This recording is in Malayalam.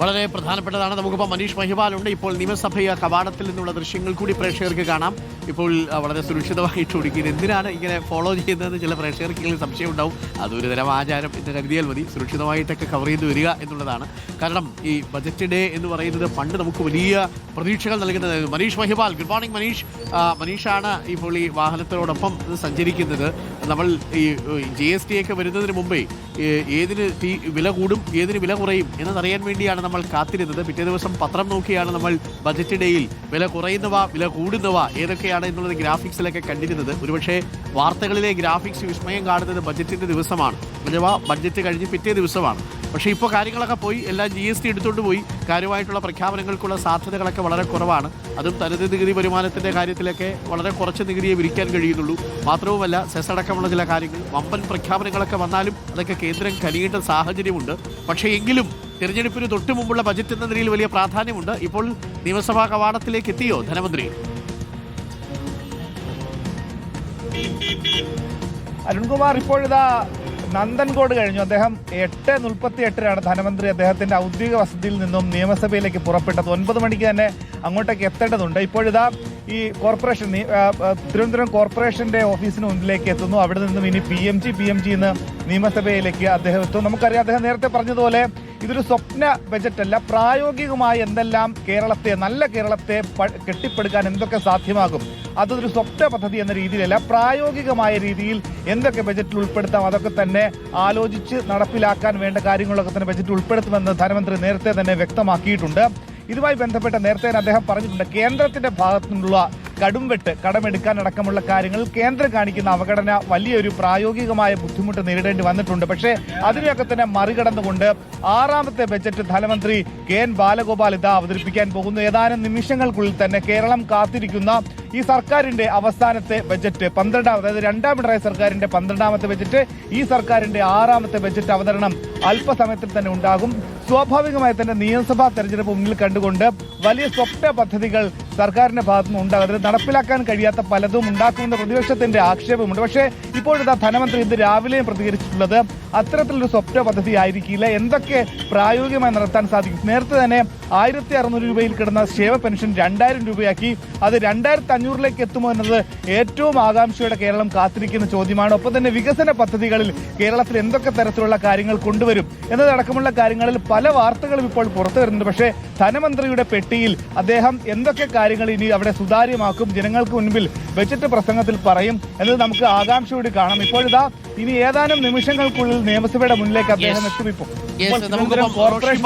വളരെ പ്രധാനപ്പെട്ടതാണ്. നമുക്കിപ്പോൾ മനീഷ് മഹിപാലുണ്ട്. ഇപ്പോൾ നിയമസഭയ കവാടത്തിൽ നിന്നുള്ള ദൃശ്യങ്ങൾ കൂടി പ്രേക്ഷകർക്ക് കാണാം. ഇപ്പോൾ വളരെ സുരക്ഷിതമായിട്ട് ഓടിക്കുന്നത് എന്തിനാണ് ഇങ്ങനെ ഫോളോ ചെയ്യുന്നതെന്ന് ചില പ്രേക്ഷകർക്ക് സംശയം ഉണ്ടാവും. അതൊരു തരം ആചാരം എന്ന് കരുതിയാൽ മതി. സുരക്ഷിതമായിട്ടൊക്കെ കവർ ചെയ്ത് വരിക എന്നുള്ളതാണ്. കാരണം ഈ ബജറ്റ് ഡേ എന്ന് പറയുന്നത് പണ്ട് നമുക്ക് വലിയ പ്രതീക്ഷകൾ നൽകുന്നത്. Manish Mahipal, good morning Manish. മനീഷാണ് ഇപ്പോൾ ഈ വാഹനത്തിനോടൊപ്പം സംചരിക്കുന്നത്. നമ്മൾ ഈ GST ഒക്കെ വരുന്നതിന് മുമ്പേ ഏതിന് വില കൂടും ഏതിന് വില കുറയും എന്നറിയാൻ വേണ്ടിയാണ് നമ്മൾ കാത്തിരുന്നത്. പിറ്റേ ദിവസം പത്രം നോക്കിയാണ് നമ്മൾ ബജറ്റ് ഡേയിൽ വില കുറയുന്നവ വില കൂടുന്നവ ഏതൊക്കെയാണ് എന്നുള്ളത് ഗ്രാഫിക്സിലൊക്കെ കണ്ടിരുന്നത്. ഒരുപക്ഷെ വാർത്തകളിലെ ഗ്രാഫിക്സ് വിസ്മയം കാണുന്നത് ബജറ്റിൻ്റെ ദിവസമാണ്, അഥവാ ബഡ്ജറ്റ് കഴിഞ്ഞ് പിറ്റേ ദിവസമാണ്. പക്ഷേ ഇപ്പോൾ കാര്യങ്ങളൊക്കെ പോയി, എല്ലാം GST എടുത്തുകൊണ്ട് പോയി. കാര്യമായിട്ടുള്ള പ്രഖ്യാപനങ്ങൾക്കുള്ള സാധ്യതകളൊക്കെ വളരെ കുറവാണ്. അതും തനത് നികുതി വരുമാനത്തിൻ്റെ കാര്യത്തിലൊക്കെ വളരെ കുറച്ച് നികുതിയെ വിരിക്കാൻ കഴിയുന്നുള്ളൂ. മാത്രവുമല്ല സെസ് അടക്കമുള്ള ചില കാര്യങ്ങൾ വമ്പൻ പ്രഖ്യാപനങ്ങളൊക്കെ വന്നാലും അതൊക്കെ കേന്ദ്രം കനിയേണ്ട സാഹചര്യമുണ്ട്. പക്ഷേ എങ്കിലും തിരഞ്ഞെടുപ്പിന് തൊട്ടു മുമ്പുള്ള ബജറ്റ് എന്ന നിലയിൽ വലിയ പ്രാധാന്യമുണ്ട്. ഇപ്പോൾ നിയമസഭാ കവാടത്തിലേക്ക് എത്തിയോ ധനമന്ത്രി? അരുൺകുമാർ ഇപ്പോഴിതാ നന്ദൻകോട് കഴിഞ്ഞു. അദ്ദേഹം 8:38 ധനമന്ത്രി അദ്ദേഹത്തിന്റെ ഔദ്യോഗിക വസതിയിൽ നിന്നും നിയമസഭയിലേക്ക് പുറപ്പെട്ടത്. 9 മണിക്ക് തന്നെ അങ്ങോട്ടേക്ക് എത്തേണ്ടതുണ്ട്. ഇപ്പോഴിതാ ഈ കോർപ്പറേഷൻ തിരുവനന്തപുരം കോർപ്പറേഷന്റെ ഓഫീസിന് മുന്നിലേക്ക് എത്തുന്നു. അവിടെ നിന്നും ഇനി PMG എന്ന് നിയമസഭയിലേക്ക് അദ്ദേഹം എത്തും. നമുക്കറിയാം, അദ്ദേഹം നേരത്തെ പറഞ്ഞതുപോലെ ഇതൊരു സ്വപ്ന ബജറ്റ് അല്ല. പ്രായോഗികമായി എന്തെല്ലാം നല്ല കേരളത്തെ കെട്ടിപ്പടുക്കാൻ എന്തൊക്കെ സാധ്യമാകും, അതൊരു സ്വപ്ന പദ്ധതി എന്ന രീതിയിലല്ല, പ്രായോഗികമായ രീതിയിൽ എന്തൊക്കെ ബജറ്റിൽ ഉൾപ്പെടുത്താം അതൊക്കെ തന്നെ ആലോചിച്ച് നടപ്പിലാക്കാൻ വേണ്ട കാര്യങ്ങളൊക്കെ തന്നെ ബജറ്റിൽ ഉൾപ്പെടുത്തുമെന്ന് ധനമന്ത്രി നേരത്തെ തന്നെ വ്യക്തമാക്കിയിട്ടുണ്ട്. ഇതുമായി ബന്ധപ്പെട്ട നേരത്തെ അദ്ദേഹം പറഞ്ഞിട്ടുണ്ട്, കേന്ദ്രത്തിന്റെ ഭാഗത്തു നിന്നുള്ള കടുംവെട്ട്, കടമെടുക്കാനടക്കമുള്ള കാര്യങ്ങളിൽ കേന്ദ്രം കാണിക്കുന്ന അവഗണന വലിയൊരു പ്രായോഗികമായ ബുദ്ധിമുട്ട് നേരിടേണ്ടി വന്നിട്ടുണ്ട്. പക്ഷേ അതിനെയൊക്കെ തന്നെ മറികടന്നുകൊണ്ട് 6ാമത്തെ ബജറ്റ് ധനമന്ത്രി KN ബാലഗോപാൽ ഇതാ അവതരിപ്പിക്കാൻ പോകുന്നു. ഏതാനും നിമിഷങ്ങൾക്കുള്ളിൽ തന്നെ കേരളം കാത്തിരിക്കുന്ന ഈ സർക്കാരിന്റെ അവസാനത്തെ ബജറ്റ്, 12ാമത്, അതായത് 2ാം പിണറായി സർക്കാരിന്റെ 12ാമത്തെ ബജറ്റ്, ഈ സർക്കാരിന്റെ 6ാമത്തെ ബജറ്റ് അവതരണം അല്പസമയത്തിൽ തന്നെ ഉണ്ടാകും. സ്വാഭാവികമായി തന്നെ നിയമസഭാ തെരഞ്ഞെടുപ്പ് മുന്നിൽ കണ്ടുകൊണ്ട് വലിയ സ്വപ്ന പദ്ധതികൾ സർക്കാരിന്റെ ഭാഗത്തുനിന്ന് ഉണ്ടാകുന്നത്, നടപ്പിലാക്കാൻ കഴിയാത്ത പലതും ഉണ്ടാക്കുമെന്ന പ്രതിപക്ഷത്തിന്റെ ആക്ഷേപമുണ്ട്. പക്ഷേ ഇപ്പോഴിതാ ധനമന്ത്രി ഇന്ന് രാവിലെയും പ്രതികരിച്ചിട്ടുള്ളത് അത്തരത്തിലൊരു സ്വപ്ന പദ്ധതി ആയിരിക്കില്ല, എന്തൊക്കെ പ്രായോഗികമായി നടത്താൻ സാധിക്കും. നേരത്തെ തന്നെ 1600 രൂപയിൽ കിടന്ന ക്ഷേമ പെൻഷൻ 2000 രൂപയാക്കി. അത് 2500 എത്തുമോ എന്നത് ഏറ്റവും ആകാംക്ഷയോടെ കേരളം കാത്തിരിക്കുന്ന ചോദ്യമാണ്. ഒപ്പം തന്നെ വികസന പദ്ധതികളിൽ കേരളത്തിൽ എന്തൊക്കെ തരത്തിലുള്ള കാര്യങ്ങൾ കൊണ്ടുവരും എന്നതടക്കമുള്ള കാര്യങ്ങളിൽ പല വാർത്തകളും ഇപ്പോൾ പുറത്തു വരുന്നുണ്ട്. പക്ഷേ ധനമന്ത്രിയുടെ പെട്ടിയിൽ അദ്ദേഹം എന്തൊക്കെ കാര്യങ്ങൾ ഇനി അവിടെ സുതാര്യമാക്കും, ജനങ്ങൾക്ക് മുൻപിൽ ബജറ്റ് പ്രസംഗത്തിൽ പറയും എന്നത് നമുക്ക് ആകാംക്ഷയോടെ കാണാം. ഇപ്പോഴിതാ ഇനി ഏതാനും നിമിഷങ്ങൾക്കുള്ളിൽ നിയമസഭയുടെ മുന്നിലേക്ക് അദ്ദേഹം എത്തും. ഇപ്പോൾ കോർപ്പറേഷൻ